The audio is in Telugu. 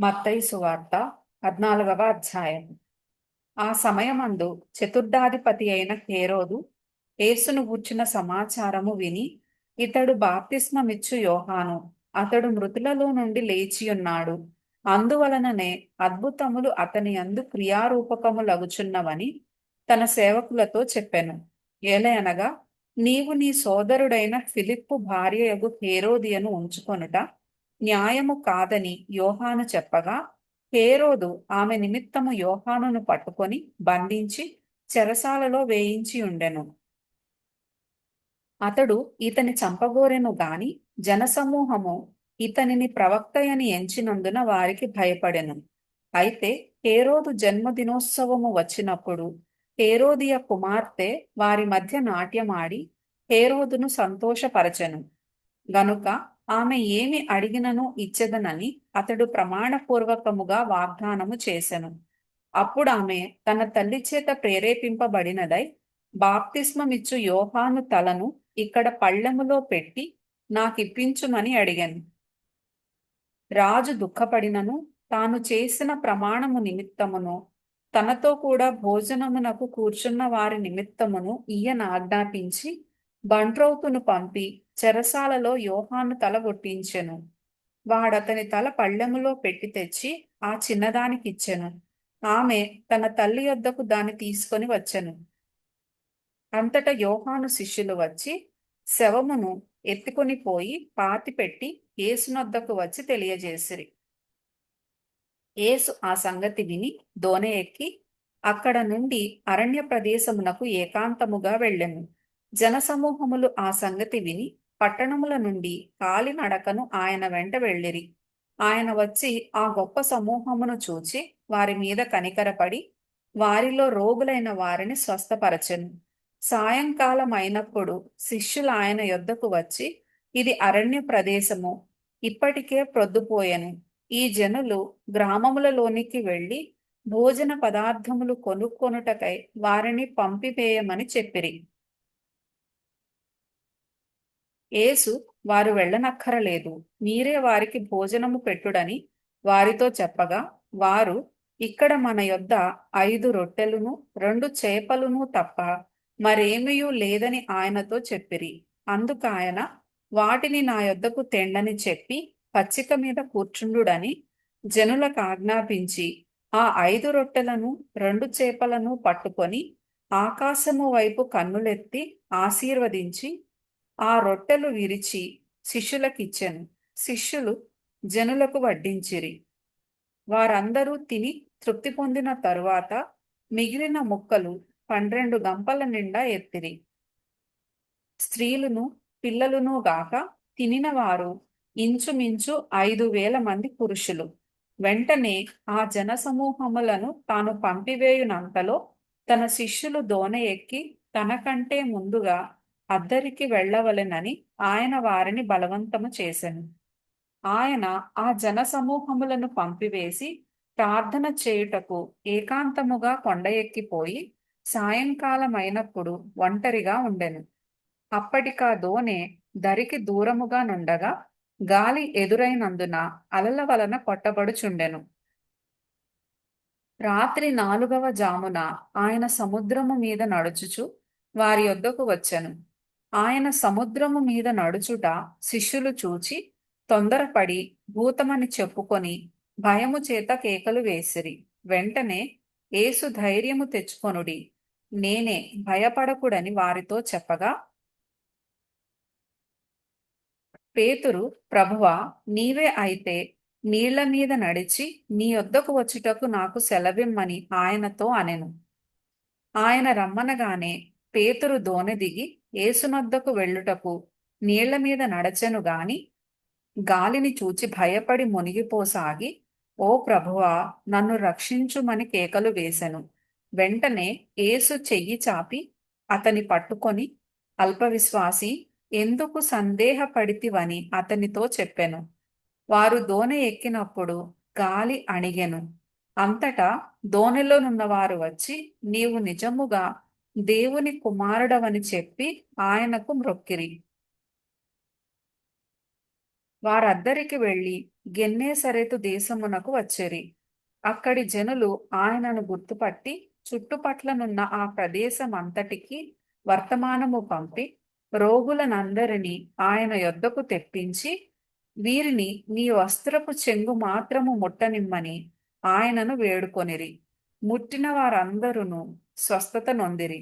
మత్తయి సువార్త 14వ అధ్యాయం. ఆ సమయమందు చతుర్థాధిపతి అయిన హేరోదు యేసును గూర్చిన సమాచారము విని, ఇతడు బాప్తిస్మమిచ్చు యోహాను, అతడు మృతులలో నుండి లేచియున్నాడు, అందువలననే అద్భుతములు అతని యందు క్రియారూపకములగుచున్నవని తన సేవకులతో చెప్పెను. ఏలయనగా, నీవు నీ సోదరుడైన ఫిలిప్పు భార్యయగు హేరోదియను ఉంచుకొనుట న్యాయము కాదని యోహాను చెప్పగా, హేరోదు ఆమె నిమిత్తము యోహానును పట్టుకొని బంధించి చెరసాలలో వేయించి ఉండెను. అతడు ఇతని చంపగోరెను గాని జనసమూహము ఇతనిని ప్రవక్తయని ఎంచినందున వారికి భయపడెను. అయితే హేరోదు జన్మదినోత్సవము వచ్చినప్పుడు హేరోదియ కుమార్తె వారి మధ్య నాట్యమాడి హేరోదును సంతోషపరచెను. గనుక ఆమె ఏమి అడిగినను ఇచ్చెదనని అతడు ప్రమాణపూర్వకముగా వాగ్దానము చేసెను. అప్పుడామె తన తల్లి చేత ప్రేరేపింపబడినదై, బాప్తిస్మమిచ్చు యోహాను తలను ఇక్కడ పళ్ళెములో పెట్టి నాకిప్పించుమని అడిగాను. రాజు దుఃఖపడినను తాను చేసిన ప్రమాణము నిమిత్తమును తనతో కూడా భోజనమునకు కూర్చున్న వారి నిమిత్తమును ఈయన ఆజ్ఞాపించి బంట్రోతును పంపి చెరసాలలో యోహాను తల కొట్టించెను. వాడతని తల పళ్ళెములో పెట్టి తెచ్చి ఆ చిన్నదానికిచ్చెను. ఆమె తన తల్లి యొద్దకు దాన్ని తీసుకొని వచ్చెను. అంతట యోహాను శిష్యులు వచ్చి శవమును ఎత్తుకొని పోయి పాతిపెట్టి యేసునొద్దకు వచ్చి తెలియజేసిరి. యేసు ఆ సంగతి విని దోణి ఎక్కి అక్కడ నుండి అరణ్య ప్రదేశమునకు ఏకాంతముగా వెళ్ళెను. జనసమూహములు ఆ సంగతి విని పట్టణముల నుండి కాలినడకను ఆయన వెంట వెళ్ళిరి. ఆయన వచ్చి ఆ గొప్ప సమూహమును చూచి వారి మీద కనికరపడి వారిలో రోగులైన వారిని స్వస్థపరచెను. సాయంకాలం అయినప్పుడు శిష్యులు ఆయన యొద్దకు వచ్చి, ఇది అరణ్య ప్రదేశము, ఇప్పటికే ప్రొద్దుపోయెను. ఈ జనులు గ్రామములలోనికి వెళ్లి భోజన పదార్థములు కొనుక్కొనుటకై వారిని పంపివేయమని చెప్పిరి. యేసు వారు వెళ్ళనక్కరలేదు, మీరే వారికి భోజనము పెట్టుడని వారితో చెప్పగా, వారు, ఇక్కడ మన యొద్ద 5 రొట్టెలును 2 చేపలును తప్ప మరేమియూ లేదని ఆయనతో చెప్పిరి. అందుకాయన, వాటిని నా యొద్దకు తెండని చెప్పి పచ్చిక మీద కూర్చుండుడని జనులకు ఆజ్ఞాపించి ఆ 5 రొట్టెలను 2 చేపలను పట్టుకొని ఆకాశము వైపు కన్నులెత్తి ఆశీర్వదించి ఆ రొట్టెలు విరిచి శిష్యులకిచ్చెను. శిష్యులు జనులకు వడ్డించిరి. వారందరూ తిని తృప్తి పొందిన తరువాత మిగిలిన ముక్కలు 12 గంపల నిండా ఎత్తిరి. స్త్రీలును పిల్లలును గాక తినిన వారు ఇంచుమించు 5,000 మంది పురుషులు. వెంటనే ఆ జనసమూహములను తాను పంపివేయునంతలో తన శిష్యులు దోణి ఎక్కి తనకంటే ముందుగా అద్దరికి వెళ్ళవలెనని ఆయన వారిని బలవంతము చేసెను. ఆయన ఆ జనసమూహములను పంపివేసి ప్రార్థన చేయుటకు ఏకాంతముగా కొండ ఎక్కిపోయి సాయంకాలమైనప్పుడు ఒంటరిగా ఉండెను. అప్పటికా దోణి దరికి దూరముగా నుండగా గాలి ఎదురైనందున అలల వలన కొట్టబడుచుండెను. రాత్రి 4వ జామున ఆయన సముద్రము మీద నడుచుచు వారి యొద్దకు వచ్చెను. ఆయన సముద్రము మీద నడుచుట శిష్యులు చూచి తొందరపడి భూతమని చెప్పుకొని భయము చేత కేకలు వేసిరి. వెంటనే యేసు ధైర్యము తెచ్చుకొనుడి, నేనే, భయపడకుడని వారితో చెప్పగా, పేతురు, ప్రభువా, నీవే అయితే నీళ్ల మీద నడిచి నీ యొద్దకు వచ్చుటకు నాకు సెలవిమ్మని ఆయనతో అనెను. ఆయన రమ్మనగానే పేతురు దోణి దిగి యేసునొద్దకు వెళ్ళుటకు నీళ్ల మీద నడచెను గాని గాలిని చూచి భయపడి మునిగిపోసాగి, ఓ ప్రభువా, నన్ను రక్షించుమని కేకలు వేసెను. వెంటనే యేసు చెయ్యి చాపి అతని పట్టుకొని, అల్పవిశ్వాసి, ఎందుకు సందేహపడితివని అతనితో చెప్పెను. వారు దోణి ఎక్కినప్పుడు గాలి అణిగెను. అంతటా దోణిలోనున్నవారు వచ్చి, నీవు నిజముగా దేవుని కుమారుడవని చెప్పి ఆయనకు మ్రొక్కిరి. వారద్దరికి వెళ్లి గెన్నేసరెతు దేశమునకు వచ్చిరి. అక్కడి జనులు ఆయనను గుర్తుపట్టి చుట్టుపట్లనున్న ఆ ప్రదేశమంతటికి వర్తమానము పంపి రోగులనందరినీ ఆయన యొద్దకు తెప్పించి, వీరిని నీ వస్త్రపు చెంగు మాత్రము ముట్టనిమ్మని ఆయనను వేడుకొనిరి. ముట్టిన వారందరూ స్వస్థత నొందిరి.